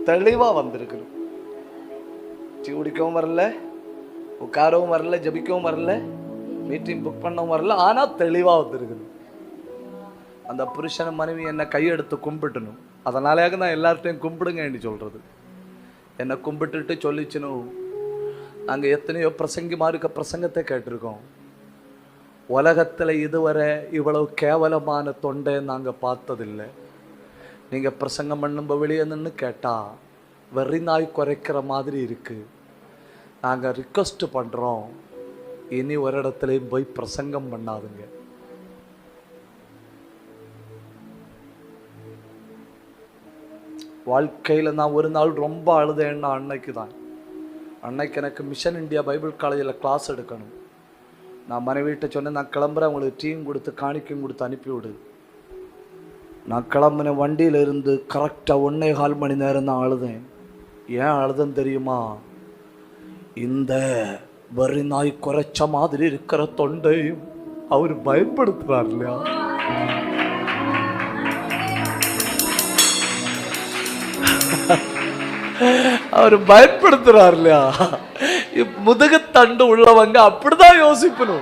தெளிவா வந்திருக்கணும். டீ குடிக்கவும் வரல, உட்காரவும் வரல, ஜபிக்கவும் வரல, மீட்டிங் புக் பண்ணவும் வரல, ஆனா தெளிவா வந்திருக்கணும். அந்த புருஷன் மனைவி என்னை கையெடுத்து கும்பிட்டணும். அதனாலேயாக நான் எல்லார்ட்டையும் கும்பிடுங்கன்னு சொல்றது. என்னை கும்பிட்டுட்டு சொல்லிச்சுனும், நாங்கள் எத்தனையோ பிரசங்கிமா இருக்க பிரசங்கத்தை கேட்டிருக்கோம். உலகத்தில் இதுவரை இவ்வளவு கேவலமான தொண்டை நாங்கள் பார்த்ததில்லை. நீங்கள் பிரசங்கம் பண்ணும்போது வெளியே நின்று கேட்டால் வெறி நாய் குறைக்கிற மாதிரி இருக்குது. நாங்கள் ரிக்வெஸ்ட் பண்ணுறோம், இனி ஒரு இடத்துலையும் போய் பிரசங்கம் பண்ணாதுங்க. வாழ்க்கையில் நான் ஒரு நாள் ரொம்ப அழுதேன்னா அன்னைக்கு எனக்கு மிஷன் இந்தியா பைபிள் காலேஜில் கிளாஸ் எடுக்கணும். நான் மனைவிட்ட சொன்னேன், நான் கிளம்புறேன், உங்களுக்கு டீயும் கொடுத்து காணிக்கையும் கொடுத்து அனுப்பிவிடு. நான் கிளம்பின வண்டியில் இருந்து கரெக்டாக 1.25 மணி நேரம் தான் அழுதேன். ஏன் அழுதேன்னு தெரியுமா? இந்த வரி நாய் குறைச்ச மாதிரி இருக்கிற தொண்டையும் அவர் பயன்படுத்துறார் இல்லையா? அவர் பயன்படுத்துறார் இல்லையா? முதுகுத்தண்டு உள்ளவங்க அப்படிதான் யோசிக்கணும்.